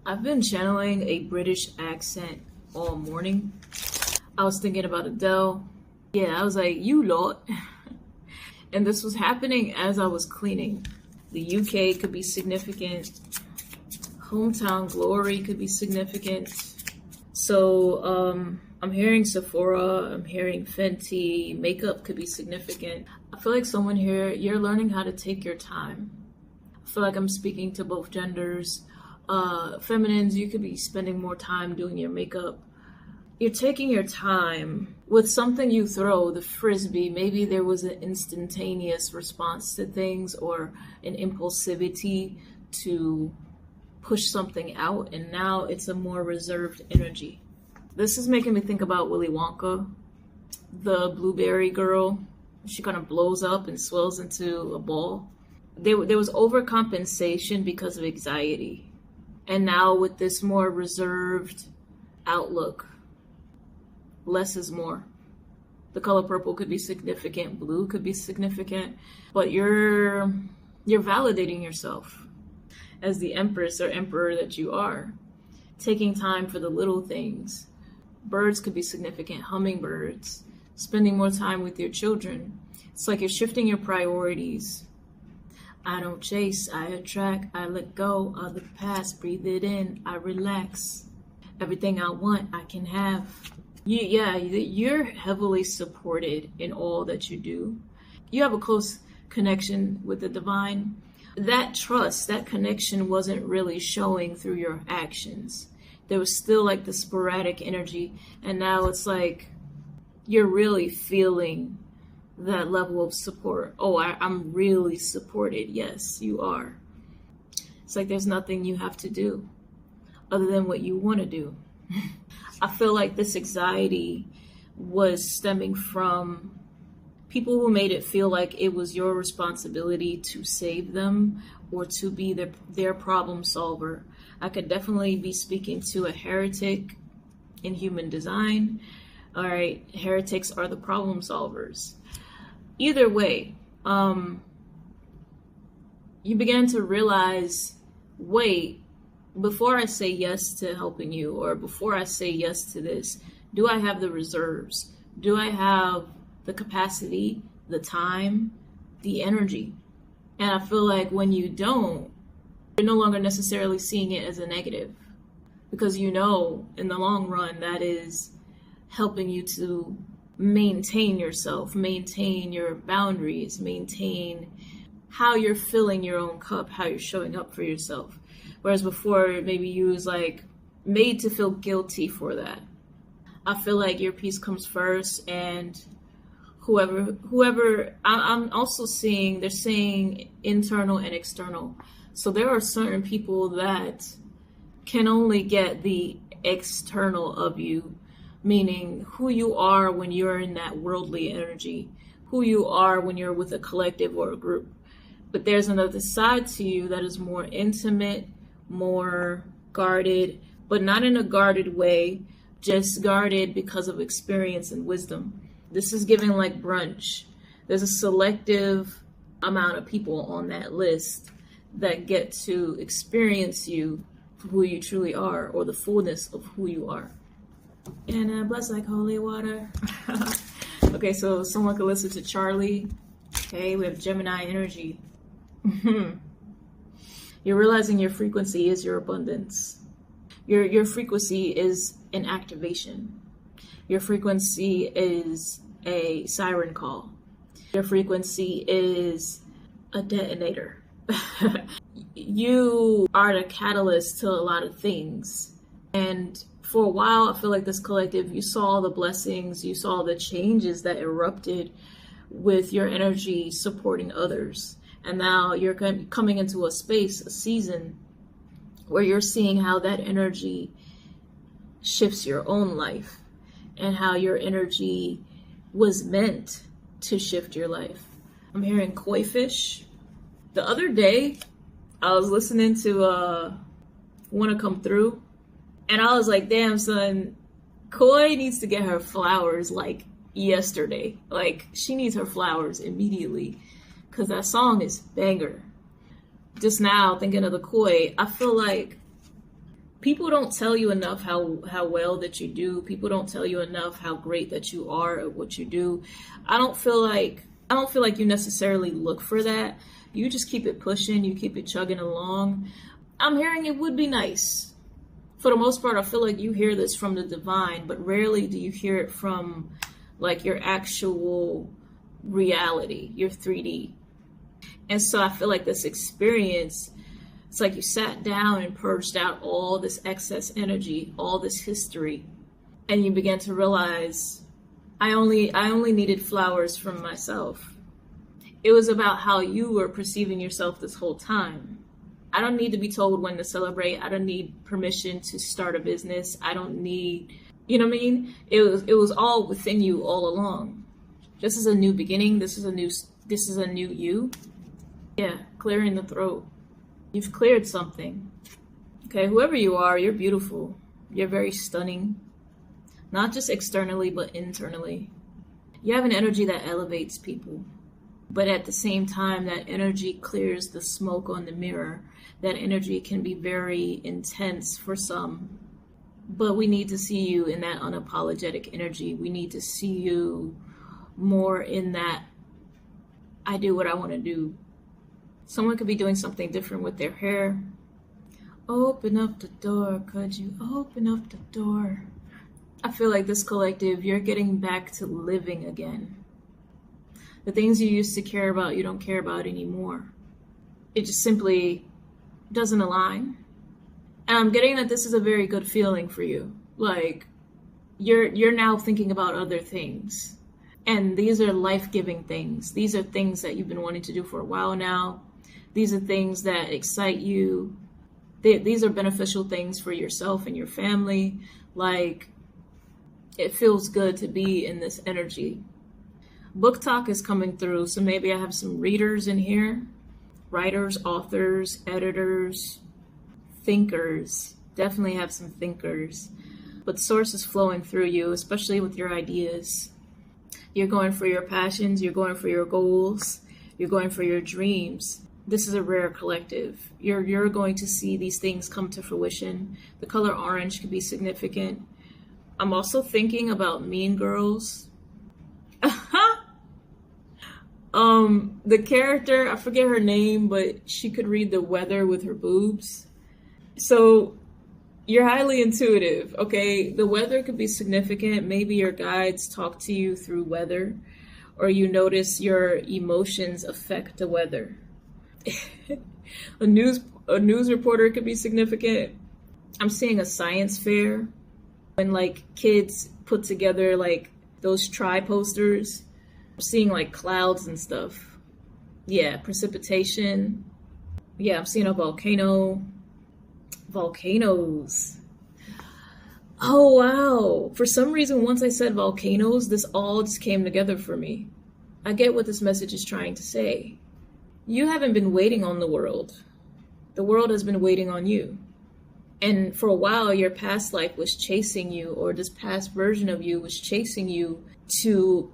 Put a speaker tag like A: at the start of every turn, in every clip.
A: I've been channeling a British accent all morning. I was thinking about Adele. Yeah, I was like, you lot. And this was happening as I was cleaning. The UK could be significant. Hometown glory could be significant. So I'm hearing Sephora, I'm hearing Fenty, makeup could be significant. I feel like someone here, you're learning how to take your time. I feel like I'm speaking to both genders. Feminines, you could be spending more time doing your makeup. You're taking your time with something you throw, the frisbee. Maybe there was an instantaneous response to things or an impulsivity to push something out, and now it's a more reserved energy. This is making me think about Willy Wonka, the blueberry girl. She kind of blows up and swells into a ball. There was overcompensation because of anxiety. And now with this more reserved outlook, less is more. The color purple could be significant, blue could be significant, but you're validating yourself as the empress or emperor that you are, taking time for the little things. Birds could be significant, hummingbirds, spending more time with your children. It's like you're shifting your priorities. I don't chase, I attract, I let go of the past, breathe it in, I relax. Everything I want, I can have. You're heavily supported in all that you do. You have a close connection with the divine. That trust, that connection wasn't really showing through your actions. There was still like the sporadic energy, and now it's like you're really feeling that level of support. Oh, I'm really supported. Yes, you are. It's like there's nothing you have to do other than what you want to do. I feel like this anxiety was stemming from people who made it feel like it was your responsibility to save them or to be their problem solver. I could definitely be speaking to a heretic in human design. All right, heretics are the problem solvers. Either way, you began to realize, wait, before I say yes to helping you, or before I say yes to this, do I have the reserves? Do I have the capacity, the time, the energy? And I feel like when you don't, you're no longer necessarily seeing it as a negative, because you know in the long run that is helping you to maintain yourself, maintain your boundaries, maintain how you're filling your own cup, how you're showing up for yourself. Whereas before, maybe you was like made to feel guilty for that. I feel like your piece comes first, and whoever, I'm also seeing, they're saying internal and external. So there are certain people that can only get the external of you, meaning who you are when you're in that worldly energy, who you are when you're with a collective or a group. But there's another side to you that is more intimate, more guarded, but not in a guarded way, just guarded because of experience and wisdom. This is giving like brunch. There's a selective amount of people on that list that get to experience you for who you truly are, or the fullness of who you are. And bless like holy water. Okay, so someone could listen to Charlie. Okay, we have Gemini energy. You're realizing your frequency is your abundance. Your frequency is an activation. Your frequency is a siren call. Your frequency is a detonator. You are the catalyst to a lot of things. And for a while, I feel like this collective, you saw the blessings, you saw the changes that erupted with your energy supporting others. And now you're coming into a space, a season, where you're seeing how that energy shifts your own life and how your energy was meant to shift your life. I'm hearing koi fish. The other day, I was listening to Wanna Come Through, and I was like, damn, son, Koi needs to get her flowers like yesterday. Like, she needs her flowers immediately, because that song is banger. Just now, thinking of the Koi, I feel like People don't tell you enough how well that you do. People don't tell you enough how great that you are at what you do. I don't feel like you necessarily look for that. You just keep it pushing, you keep it chugging along. I'm hearing it would be nice. For the most part, I feel like you hear this from the divine, but rarely do you hear it from like your actual reality, your 3D. And so I feel like this experience, it's like you sat down and purged out all this excess energy, all this history, and you began to realize I only needed flowers from myself. It was about how you were perceiving yourself this whole time. I don't need to be told when to celebrate. I don't need permission to start a business. I don't need, you know what I mean? It was all within you all along. This is a new beginning. This is a new you. Yeah, clearing the throat. You've cleared something. Okay, whoever you are, you're beautiful. You're very stunning. Not just externally, but internally. You have an energy that elevates people. But at the same time, that energy clears the smoke on the mirror. That energy can be very intense for some. But we need to see you in that unapologetic energy. We need to see you more in that, I do what I want to do. Someone could be doing something different with their hair. Open up the door, could you? Open up the door. I feel like this collective, you're getting back to living again. The things you used to care about, you don't care about anymore. It just simply doesn't align. And I'm getting that this is a very good feeling for you. Like, you're now thinking about other things. And these are life-giving things. These are things that you've been wanting to do for a while now. These are things that excite you. These are beneficial things for yourself and your family. Like, it feels good to be in this energy. Book talk is coming through, so maybe I have some readers in here. Writers, authors, editors, thinkers. Definitely have some thinkers. But source is flowing through you, especially with your ideas. You're going for your passions, you're going for your goals, you're going for your dreams. This is a rare collective. You're going to see these things come to fruition. The color orange could be significant. I'm also thinking about Mean Girls. The character, I forget her name, but she could read the weather with her boobs. So you're highly intuitive, okay? The weather could be significant. Maybe your guides talk to you through weather, or you notice your emotions affect the weather. A news reporter could be significant. I'm seeing a science fair when like kids put together like those tri-posters. I'm seeing like clouds and stuff. Yeah, precipitation. Yeah, I'm seeing a volcano. Volcanoes. Oh, wow. For some reason, once I said volcanoes, this all just came together for me. I get what this message is trying to say. You haven't been waiting on the world. The world has been waiting on you. And for a while, your past life was chasing you, or this past version of you was chasing you to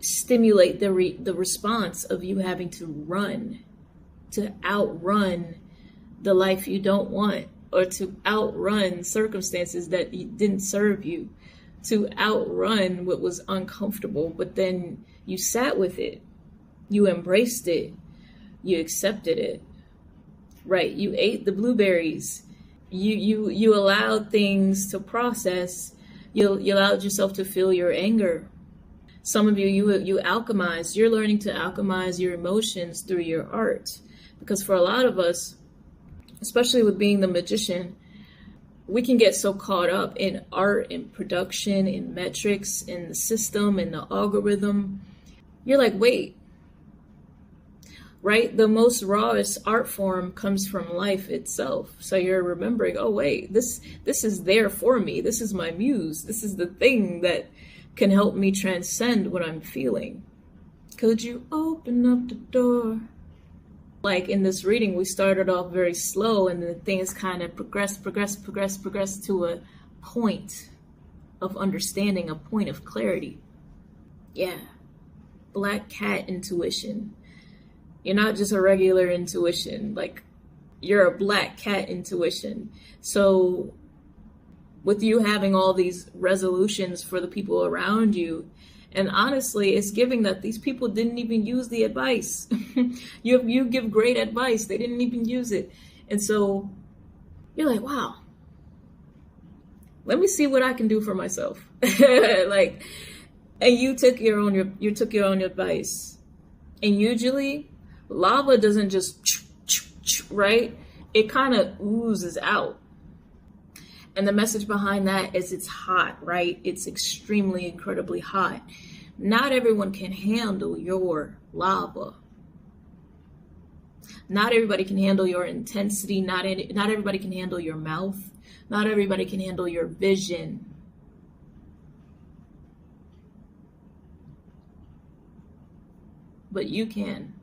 A: stimulate the response of you having to run, to outrun the life you don't want, or to outrun circumstances that didn't serve you, to outrun what was uncomfortable, but then you sat with it, you embraced it, you accepted it, right? You ate the blueberries, you allowed things to process, you allowed yourself to feel your anger. Some of you alchemize, you're learning to alchemize your emotions through your art. Because for a lot of us, especially with being the magician, we can get so caught up in art, in production, in metrics, in the system, in the algorithm. You're like, wait, right? The most rawest art form comes from life itself. So you're remembering, oh wait, this is there for me. This is my muse. This is the thing that can help me transcend what I'm feeling. Could you open up the door? Like in this reading, we started off very slow and the things kind of progressed to a point of understanding, a point of clarity. Yeah. Black cat intuition. You're not just a regular intuition, like you're a black cat intuition. So with you having all these resolutions for the people around you. And honestly, it's giving that these people didn't even use the advice. You give great advice, they didn't even use it. And so you're like, wow, let me see what I can do for myself. Like, and you took your own advice. And usually lava doesn't just, right? It kind of oozes out. And the message behind that is it's hot, right? It's extremely, incredibly hot. Not everyone can handle your lava. Not everybody can handle your intensity. Not everybody can handle your mouth. Not everybody can handle your vision. But you can.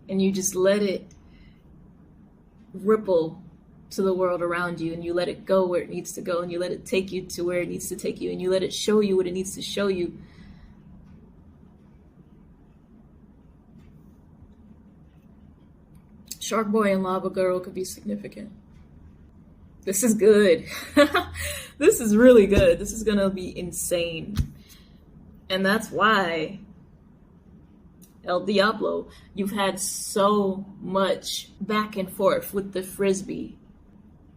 A: And you just let it ripple to the world around you, and you let it go where it needs to go, and you let it take you to where it needs to take you, and you let it show you what it needs to show you. Shark Boy and Lava Girl could be significant. This is good. This is really good. This is gonna be insane. And that's why, El Diablo, you've had so much back and forth with the frisbee.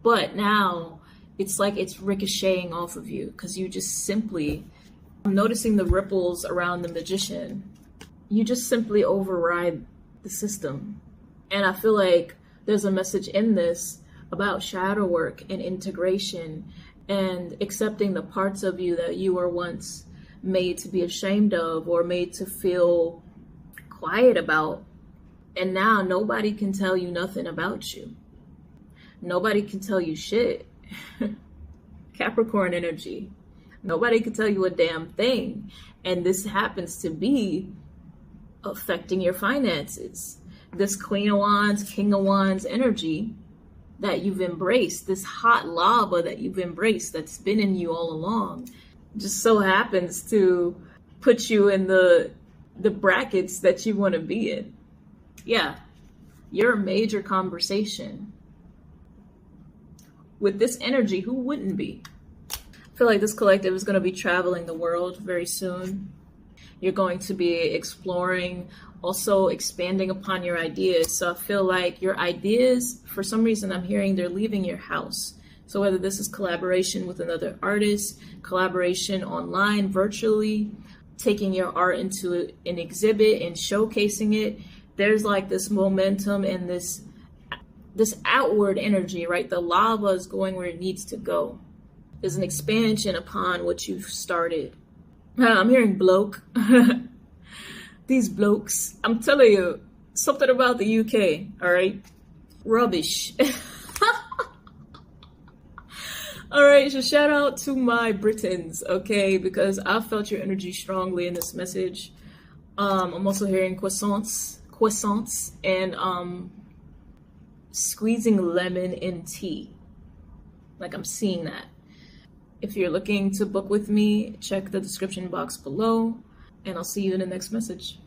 A: But now it's like it's ricocheting off of you because you just simply, I'm noticing the ripples around the magician. You just simply override the system. And I feel like there's a message in this about shadow work and integration and accepting the parts of you that you were once made to be ashamed of or made to feel quiet about. And now nobody can tell you nothing about you. Nobody can tell you shit. Capricorn energy. Nobody can tell you a damn thing. And this happens to be affecting your finances. This Queen of Wands, King of Wands energy that you've embraced, this hot lava that you've embraced that's been in you all along, just so happens to put you in the brackets that you want to be in. Yeah, you're a major conversation. With this energy, who wouldn't be? I feel like this collective is going to be traveling the world very soon. You're going to be exploring, also expanding upon your ideas. So I feel like your ideas, for some reason I'm hearing they're leaving your house. So whether this is collaboration with another artist, collaboration online, virtually, taking your art into an exhibit and showcasing it, there's like this momentum and this outward energy, right? The lava is going where it needs to go. There's an expansion upon what you've started. I'm hearing bloke. These blokes, I'm telling you, something about the UK, all right? Rubbish. All right, so shout out to my Britons, okay? Because I felt your energy strongly in this message. I'm also hearing croissants, and squeezing lemon in tea. Like, I'm seeing that. If you're looking to book with me, check the description box below, and I'll see you in the next message.